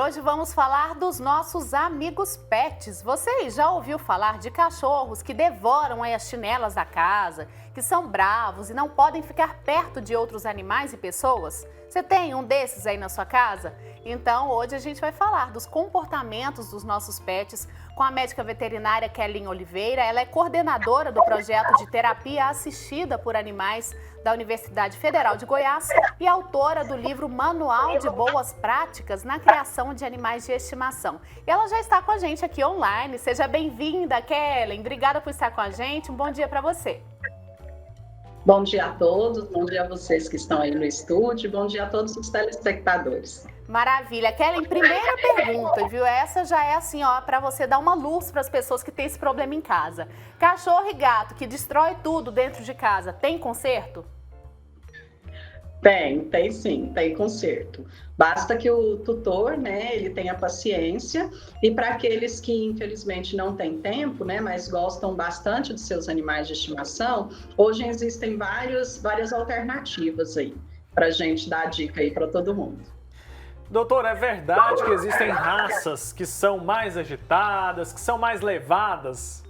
hoje vamos falar dos nossos amigos pets. Você já ouviu falar de cachorros que devoram as chinelas da casa, que são bravos e não podem ficar perto de outros animais e pessoas? Você tem um desses aí na sua casa? Então, hoje a gente vai falar dos comportamentos dos nossos pets com a médica veterinária Kelly Oliveira. Ela é coordenadora do projeto de terapia assistida por animais da Universidade Federal de Goiás e autora do livro Manual de Boas Práticas na Criação de Animais de Estimação. E ela já está com a gente aqui online. Seja bem-vinda, Kelly. Obrigada por estar com a gente. Um bom dia para você. Bom dia a todos, bom dia a vocês que estão aí no estúdio, bom dia a todos os telespectadores. Maravilha. Kelly, primeira pergunta, viu? Essa já é assim, ó, para você dar uma luz para as pessoas que têm esse problema em casa. Cachorro e gato que destrói tudo dentro de casa, tem conserto? Tem sim, tem conserto. Basta que o tutor, né, ele tenha paciência, e para aqueles que infelizmente não têm tempo, né, mas gostam bastante de seus animais de estimação, hoje existem várias alternativas aí, para a gente dar dica aí para todo mundo. Doutor, é verdade que existem raças que são mais agitadas, que são mais levadas?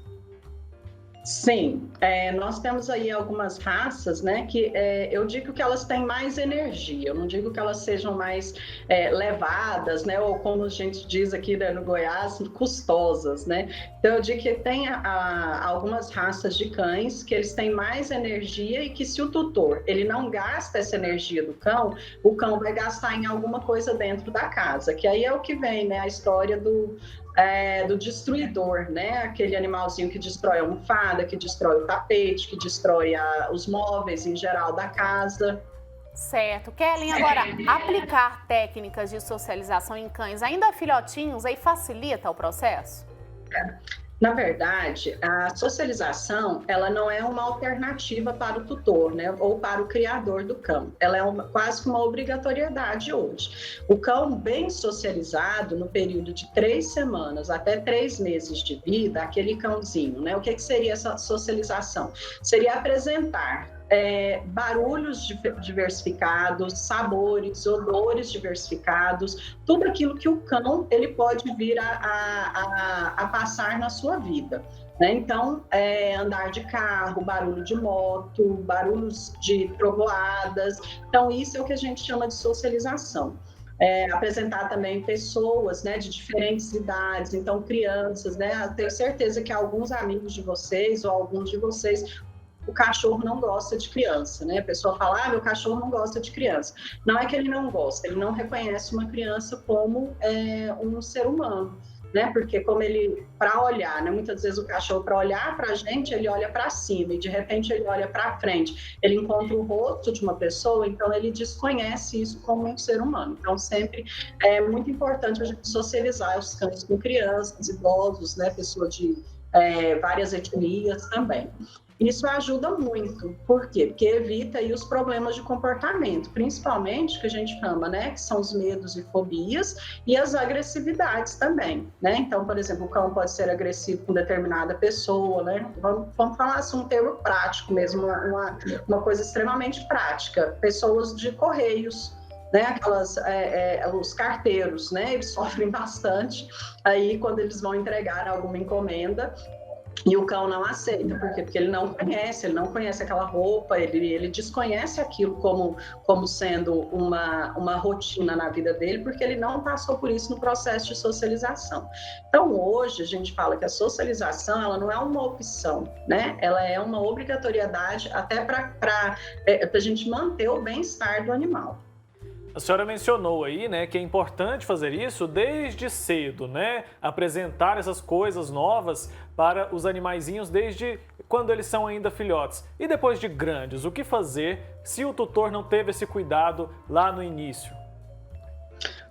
Sim, nós temos aí algumas raças, né, que eu digo que elas têm mais energia, eu não digo que elas sejam mais levadas, né, ou como a gente diz aqui, né, no Goiás, custosas, né. Então eu digo que tem algumas raças de cães que eles têm mais energia e que se o tutor ele não gasta essa energia do cão, o cão vai gastar em alguma coisa dentro da casa, que aí é o que vem, né, a história do destruidor, né? Aquele animalzinho que destrói a almofada, que destrói o tapete, que destrói os móveis em geral da casa. Certo. Kelly, agora, aplicar técnicas de socialização em cães ainda filhotinhos aí facilita o processo? Na verdade, a socialização, ela não é uma alternativa para o tutor, né, ou para o criador do cão. Ela é quase que uma obrigatoriedade hoje. O cão bem socializado, no período de 3 semanas até 3 meses de vida, aquele cãozinho, né, o que seria essa socialização? Seria apresentar barulhos diversificados, sabores, odores diversificados, tudo aquilo que o cão ele pode vir a passar na sua vida. Né? Então, andar de carro, barulho de moto, barulhos de trovoadas. Então, isso é o que a gente chama de socialização. Apresentar também pessoas, né, de diferentes idades, então crianças, né? Eu tenho certeza que alguns amigos de vocês ou alguns de vocês, o cachorro não gosta de criança, né? A pessoa fala, meu cachorro não gosta de criança. Não é que ele não gosta, ele não reconhece uma criança como um ser humano, né? Porque como ele, para olhar, né? Muitas vezes o cachorro, para olhar para a gente, ele olha para cima e de repente ele olha para frente. Ele encontra o rosto de uma pessoa, então ele desconhece isso como um ser humano. Então sempre é muito importante a gente socializar os cães com crianças, idosos, né? Pessoas de várias etnias também. Isso ajuda muito. Por quê? Porque evita aí os problemas de comportamento, principalmente que a gente chama, né, que são os medos e fobias e as agressividades também, né? Então, por exemplo, o cão pode ser agressivo com determinada pessoa, né? Vamos falar assim um termo prático mesmo, uma coisa extremamente prática. Pessoas de correios, né, os carteiros, né, eles sofrem bastante aí quando eles vão entregar alguma encomenda e o cão não aceita. Por quê? Porque ele não conhece aquela roupa, ele desconhece aquilo como sendo uma rotina na vida dele, porque ele não passou por isso no processo de socialização. Então, hoje, a gente fala que a socialização, ela não é uma opção, né? Ela é uma obrigatoriedade até para a gente manter o bem-estar do animal. A senhora mencionou aí, né, que é importante fazer isso desde cedo, né? Apresentar essas coisas novas para os animaizinhos desde quando eles são ainda filhotes. E depois de grandes, o que fazer se o tutor não teve esse cuidado lá no início?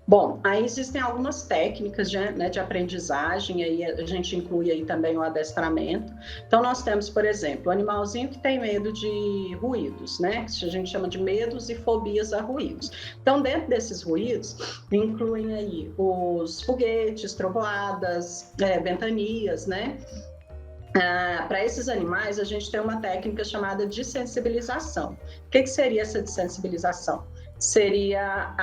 Bom, aí existem algumas técnicas de aprendizagem, aí a gente inclui aí também o adestramento. Então, nós temos, por exemplo, o animalzinho que tem medo de ruídos, né? Que a gente chama de medos e fobias a ruídos. Então, dentro desses ruídos, incluem aí os foguetes, trovoadas, ventanias, né? Para esses animais, a gente tem uma técnica chamada de sensibilização. O que seria essa desensibilização? seria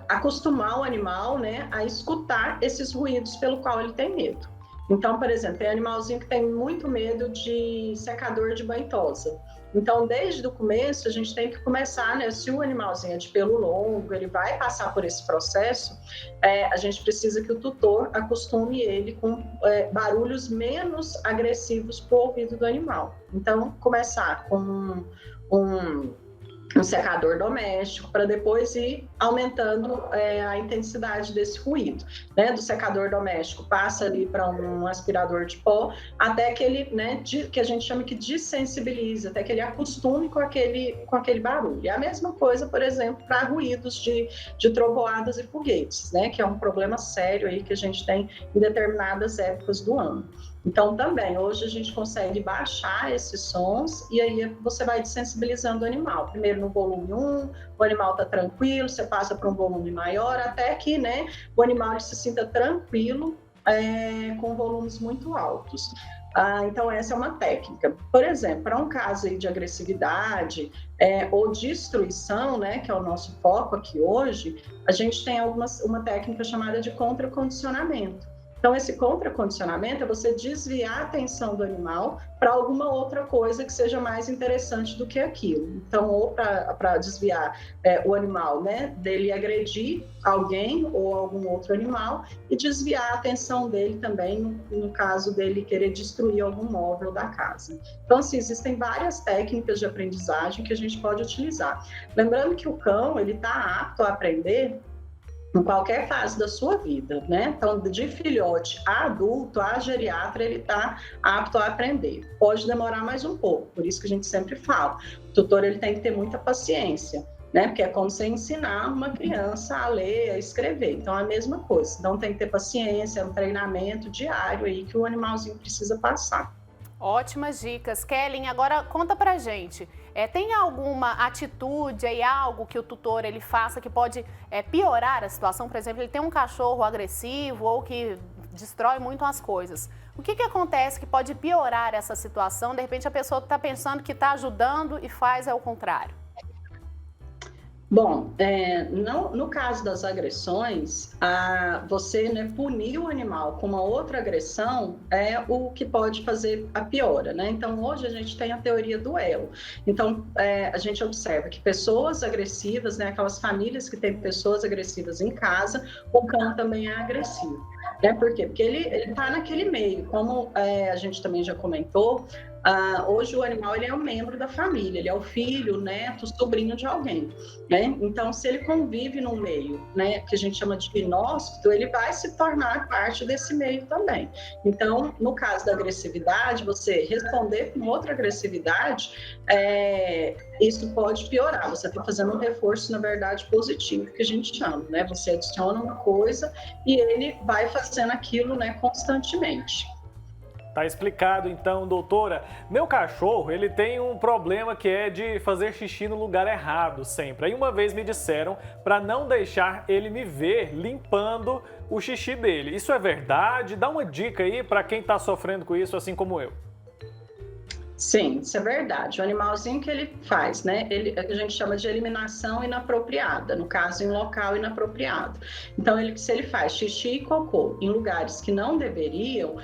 acostumar o animal, né, a escutar esses ruídos pelo qual ele tem medo. Então, por exemplo, tem animalzinho que tem muito medo de secador de banho-tosa. Então, desde o começo, a gente tem que começar, né? Se o animalzinho é de pelo longo, ele vai passar por esse processo, a gente precisa que o tutor acostume ele com barulhos menos agressivos para o ouvido do animal. Então, começar com um secador doméstico, para depois ir aumentando a intensidade desse ruído, né? Do secador doméstico passa ali para um aspirador de pó, até que ele, né, que a gente chama que desensibiliza, até que ele acostume com aquele barulho. E a mesma coisa, por exemplo, para ruídos de trovoadas e foguetes, né? Que é um problema sério aí que a gente tem em determinadas épocas do ano. Então, também, hoje a gente consegue baixar esses sons e aí você vai desensibilizando o animal. Primeiro no volume 1, o animal está tranquilo, você passa para um volume maior, até que, né, o animal se sinta tranquilo com volumes muito altos. Então, essa é uma técnica. Por exemplo, para um caso aí de agressividade ou destruição, né, que é o nosso foco aqui hoje, a gente tem uma técnica chamada de contracondicionamento. Então, esse contracondicionamento é você desviar a atenção do animal para alguma outra coisa que seja mais interessante do que aquilo. Então, ou para desviar o animal, né, dele agredir alguém ou algum outro animal e desviar a atenção dele também no caso dele querer destruir algum móvel da casa. Então, assim, existem várias técnicas de aprendizagem que a gente pode utilizar. Lembrando que o cão, ele está apto a aprender em qualquer fase da sua vida, né? Então, de filhote a adulto, a geriatra, ele está apto a aprender. Pode demorar mais um pouco, por isso que a gente sempre fala. O tutor, ele tem que ter muita paciência, né? Porque é como você ensinar uma criança a ler, a escrever. Então, é a mesma coisa. Então, tem que ter paciência, é um treinamento diário aí que o animalzinho precisa passar. Ótimas dicas. Kellen, agora conta pra gente. Tem alguma atitude aí, algo que o tutor ele faça que pode piorar a situação? Por exemplo, ele tem um cachorro agressivo ou que destrói muito as coisas. O que acontece que pode piorar essa situação? De repente a pessoa está pensando que está ajudando e faz ao contrário. Bom, no caso das agressões, você, né, punir o animal com uma outra agressão é o que pode fazer a piora, né? Então, hoje a gente tem a teoria do elo. Então, a gente observa que pessoas agressivas, né, aquelas famílias que têm pessoas agressivas em casa, o cão também é agressivo. Né? Por quê? Porque ele está naquele meio, como a gente também já comentou, hoje o animal ele é um membro da família, ele é o filho, o neto, o sobrinho de alguém, né? Então, se ele convive num meio, né, que a gente chama de inóspito, ele vai se tornar parte desse meio também. Então, no caso da agressividade, você responder com outra agressividade, isso pode piorar. Você está fazendo um reforço, na verdade, positivo, que a gente chama, né? Você adiciona uma coisa e ele vai fazendo aquilo, né, constantemente. Tá explicado então, doutora. Meu cachorro, ele tem um problema que é de fazer xixi no lugar errado sempre. Aí uma vez me disseram para não deixar ele me ver limpando o xixi dele. Isso é verdade? Dá uma dica aí para quem tá sofrendo com isso, assim como eu. Sim, isso é verdade. O animalzinho que ele faz, né? A gente chama de eliminação inapropriada, no caso, em local inapropriado. Então, se ele faz xixi e cocô em lugares que não deveriam,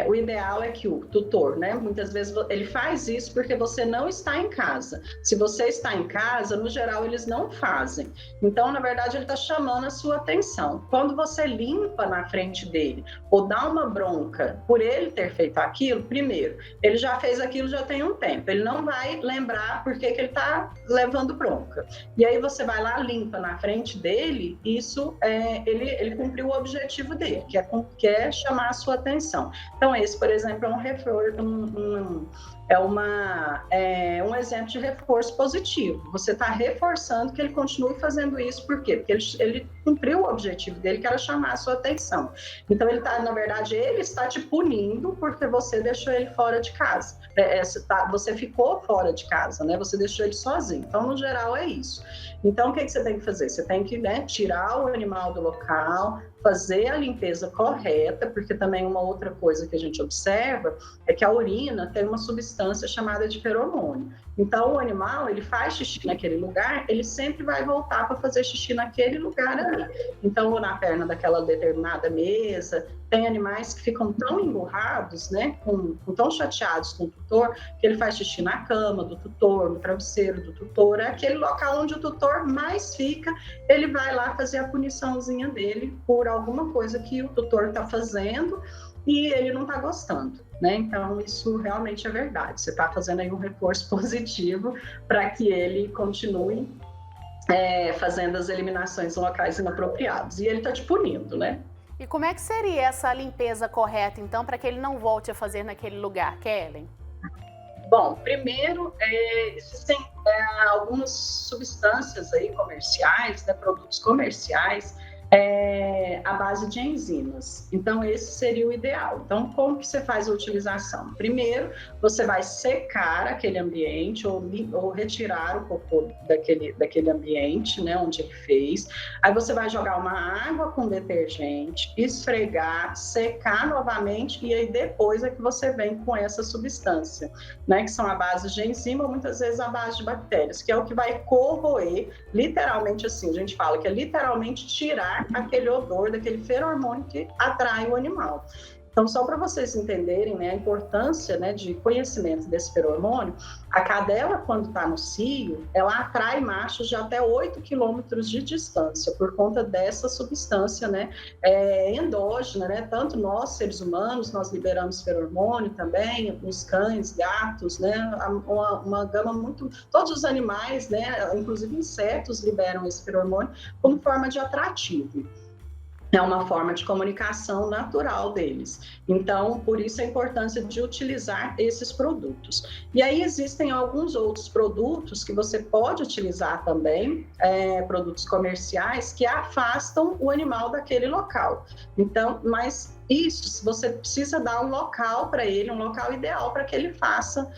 o ideal é que o tutor, né? Muitas vezes ele faz isso porque você não está em casa. Se você está em casa, no geral, eles não fazem. Então, na verdade, ele está chamando a sua atenção. Quando você limpa na frente dele ou dá uma bronca por ele ter feito aquilo, primeiro, ele já fez aquilo, já tem um tempo, ele não vai lembrar por que ele está levando bronca. E aí você vai lá, limpa na frente dele, isso ele cumpriu o objetivo dele, que é chamar a sua atenção. Então esse, por exemplo, é um reforço, um exemplo de reforço positivo. Você está reforçando que ele continue fazendo isso, por quê? Porque ele cumpriu o objetivo dele, que era chamar a sua atenção. Então, na verdade, ele está te punindo porque você deixou ele fora de casa. você ficou fora de casa, né? Você deixou ele sozinho. Então, no geral, é isso. Então, o que você tem que fazer? Você tem que, né, tirar o animal do local, fazer a limpeza correta, porque também uma outra coisa que a gente observa é que a urina tem uma substância chamada de feromônio. Então, o animal, ele faz xixi naquele lugar, ele sempre vai voltar para fazer xixi naquele lugar ali. Então, ou na perna daquela determinada mesa, tem animais que ficam tão emburrados, né, tão chateados com o tutor, que ele faz xixi na cama do tutor, no travesseiro do tutor, é aquele local onde o tutor mais fica, ele vai lá fazer a puniçãozinha dele por alguma coisa que o tutor está fazendo e ele não está gostando, né? Então, isso realmente é verdade. Você está fazendo aí um reforço positivo para que ele continue fazendo as eliminações em locais inapropriados. E ele está te punindo, né? E como é que seria essa limpeza correta, então, para que ele não volte a fazer naquele lugar, Kellen? Bom, primeiro, existem algumas substâncias aí comerciais, né, produtos comerciais, à base de enzimas. Então, esse seria o ideal. Então, como que você faz a utilização? Primeiro, você vai secar aquele ambiente ou retirar o cocô daquele ambiente, né, onde ele fez. Aí você vai jogar uma água com detergente, esfregar, secar novamente e aí depois é que você vem com essa substância, né, que são a base de enzima, ou muitas vezes a base de bactérias, que é o que vai corroer, literalmente assim, a gente fala que é literalmente tirar aquele odor, daquele feromônio que atrai o animal. Então, só para vocês entenderem, né, a importância, né, de conhecimento desse feromônio, a cadela, quando está no cio, ela atrai machos de até 8 quilômetros de distância, por conta dessa substância, né, endógena, né? Tanto nós, seres humanos, nós liberamos feromônio também, os cães, gatos, né, uma gama muito... Todos os animais, né, inclusive insetos, liberam esse feromônio como forma de atrativo. É uma forma de comunicação natural deles. Então, por isso a importância de utilizar esses produtos. E aí existem alguns outros produtos que você pode utilizar também, produtos comerciais, que afastam o animal daquele local. Então, mas isso, você precisa dar um local para ele, um local ideal para que ele faça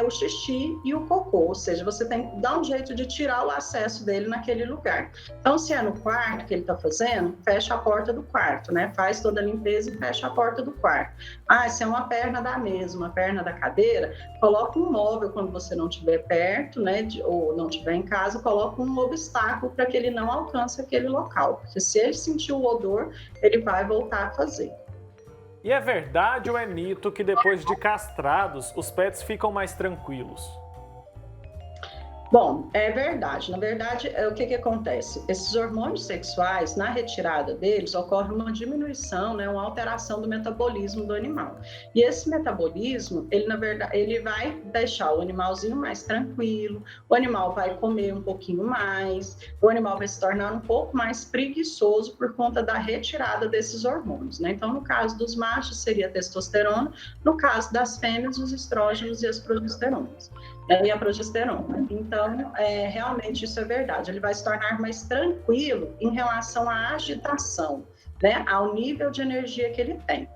o xixi e o cocô, ou seja, você tem que dar um jeito de tirar o acesso dele naquele lugar. Então, se é no quarto que ele está fazendo, fecha a porta do quarto, né? Faz toda a limpeza e fecha a porta do quarto. Se é uma perna da mesa, uma perna da cadeira, coloca um móvel quando você não estiver perto, né? Ou não estiver em casa, coloca um obstáculo para que ele não alcance aquele local, porque se ele sentir o odor, ele vai voltar a fazer. E é verdade ou é mito que depois de castrados, os pets ficam mais tranquilos? Bom, é verdade. Na verdade, o que acontece? Esses hormônios sexuais, na retirada deles, ocorre uma diminuição, né, uma alteração do metabolismo do animal. E esse metabolismo, ele, na verdade, ele vai deixar o animalzinho mais tranquilo, o animal vai comer um pouquinho mais, o animal vai se tornar um pouco mais preguiçoso por conta da retirada desses hormônios, né? Então, no caso dos machos, seria a testosterona, no caso das fêmeas, os estrógenos e as progesteronas. E a progesterona. Então, realmente isso é verdade. Ele vai se tornar mais tranquilo em relação à agitação, né? Ao nível de energia que ele tem.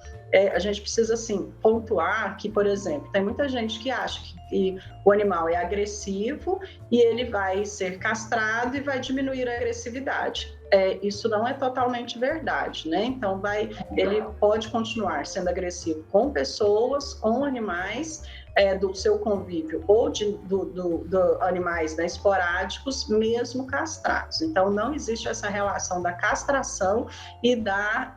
A gente precisa, assim, pontuar que, por exemplo, tem muita gente que acha que o animal é agressivo e ele vai ser castrado e vai diminuir a agressividade. Isso não é totalmente verdade, né? Então, ele pode continuar sendo agressivo com pessoas, com animais, do seu convívio ou do animais, né, esporádicos, mesmo castrados. Então, não existe essa relação da castração e da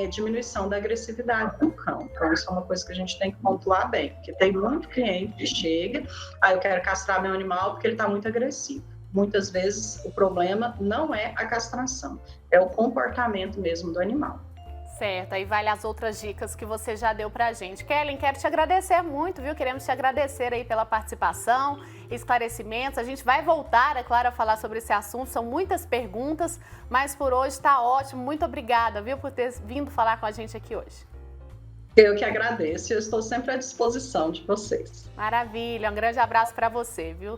diminuição da agressividade do cão. Então, isso é uma coisa que a gente tem que pontuar bem, porque tem muito cliente que chega, eu quero castrar meu animal porque ele está muito agressivo. Muitas vezes o problema não é a castração, é o comportamento mesmo do animal. Certo, aí vale as outras dicas que você já deu pra gente. Kellen, quero te agradecer muito, viu? Queremos te agradecer aí pela participação, esclarecimentos. A gente vai voltar, é claro, a falar sobre esse assunto. São muitas perguntas, mas por hoje tá ótimo. Muito obrigada, viu, por ter vindo falar com a gente aqui hoje. Eu que agradeço, eu estou sempre à disposição de vocês. Maravilha, um grande abraço para você, viu?